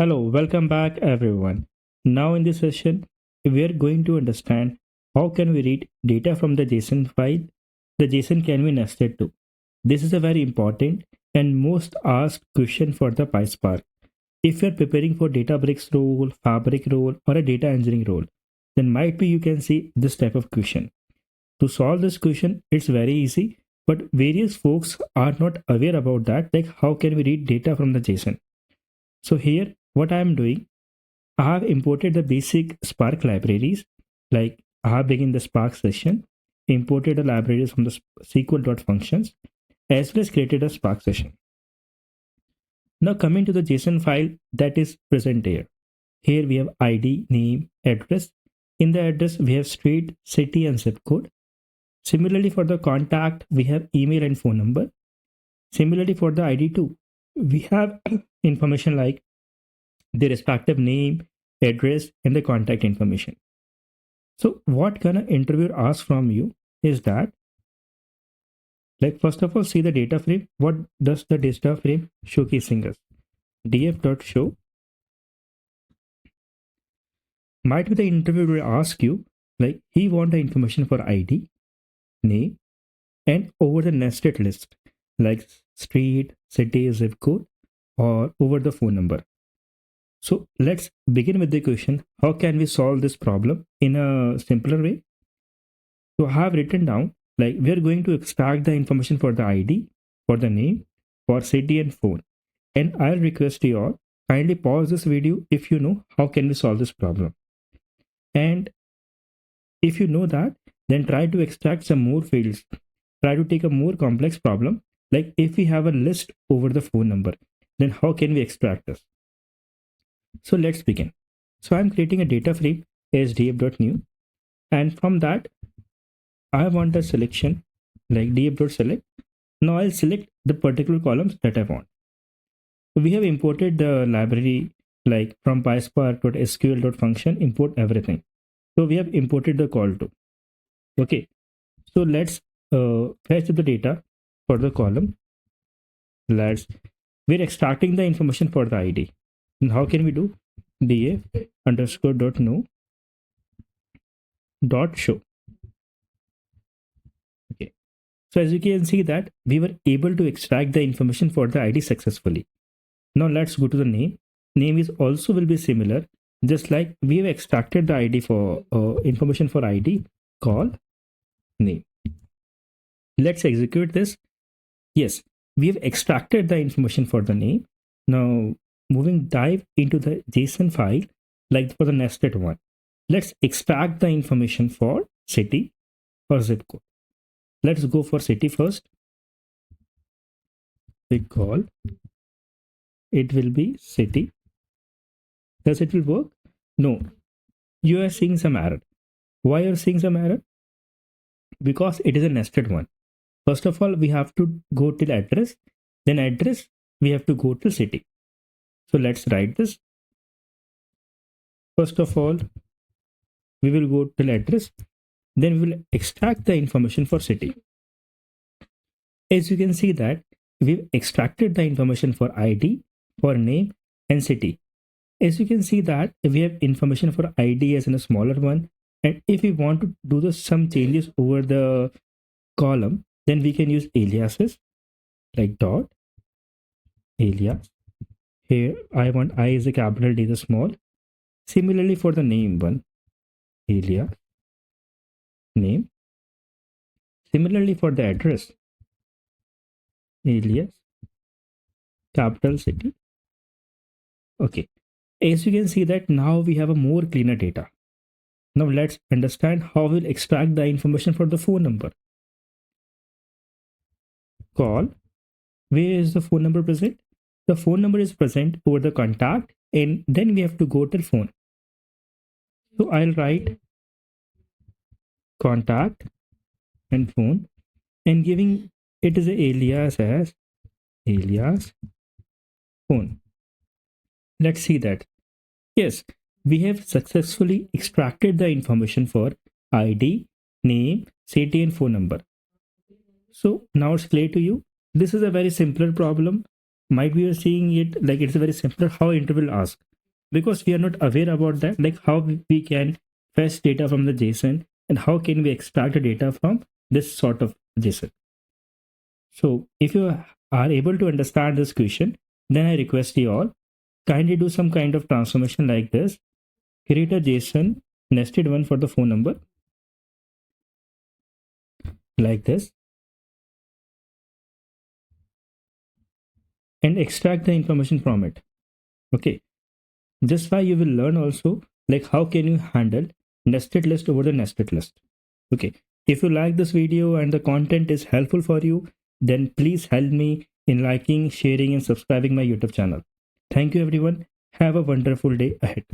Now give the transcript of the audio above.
Hello, welcome back everyone. Now in this session, we are going to understand how can we read data from the JSON file. The JSON can be nested too. This is a very important and most asked question for the PySpark. If you are preparing for Databricks role, Fabric role, or a data engineering role, then might be you can see this type of question. To solve this question, it's very easy, but various folks are not aware about that, like how can we read data from the JSON. So here, what I am doing, I have imported the basic Spark libraries, like I have begun the Spark session, imported the libraries from the SQL.functions, as well as created a Spark session. Now coming to the JSON file that is present here. Here we have ID, name, address. In the address, we have street, city, and zip code. Similarly, for the contact, we have email and phone number. Similarly, for the ID too, we have information like the respective name, address, and the contact information. So what can an interviewer ask from you is that, like first of all, see the data frame. What does the data frame showcasing us? df.show. Might be the interviewer will ask you, like he want the information for ID, name, and over the nested list, like street, city, zip code, or over the phone number. So let's begin with the question, how can we solve this problem in a simpler way? So I have written down, like we are going to extract the information for the ID, for the name, for city and phone. And I'll request you all, kindly pause this video if you know how can we solve this problem. And if you know that, then try to extract some more fields. Try to take a more complex problem, like if we have a list over the phone number, then how can we extract this? So let's begin. So I'm creating a data frame as df.new, and from that I want a selection like df.select. Now I'll select the particular columns that I want. So we have imported the library like from PySpark.sql.function import everything. So we have imported the call to. Okay. So let's fetch the data for the column. We're extracting the information for the ID. And how can we do? df underscore dot no dot show. Okay. So as you can see that we were able to extract the information for the ID successfully. Now let's go to the name. Name is also will be similar, just like we have extracted the ID for information for ID, call name. Let's execute this. Yes, we have extracted the information for the name. Now moving dive into the JSON file, like for the nested one. Let's extract the information for city or zip code. Let's go for city first. We call it will be city. Does it will work? No. You are seeing some error. Why are you seeing some error? Because it is a nested one. First of all, we have to go till address. Then address, we have to go to city. So let's write this. First of all, we will go till address. Then we will extract the information for city. As you can see that we've extracted the information for ID, for name, and city. As you can see that we have information for ID as in a smaller one. And if we want to do some changes over the column, then we can use aliases like dot alias. Here I want I is a capital, D is a small. Similarly for the name one, alias name. Similarly for the address, alias capital city. Okay. As you can see that now we have a more cleaner data. Now let's understand how we'll extract the information for the phone number. Call. Where is the phone number present? The phone number is present over the contact, and then we have to go to phone. So I'll write contact and phone, and giving it is a alias as alias phone. Let's see that. Yes, we have successfully extracted the information for ID, name, city, and phone number. So now it's clear to you. This is a very simpler problem. Might be you're seeing it like it's a very simpler how interview will ask. because we are not aware about that, like how we can fetch data from the JSON and how can we extract the data from this sort of JSON. So if you are able to understand this question, then I request you all kindly do some kind of transformation like this. Create a JSON nested one for the phone number like this and extract the information from it. Okay, just why you will learn also like how can you handle nested list over the nested list. Okay, if you like this video and the content is helpful for you, then please help me in liking, sharing and subscribing my YouTube channel. Thank you everyone. Have a wonderful day ahead.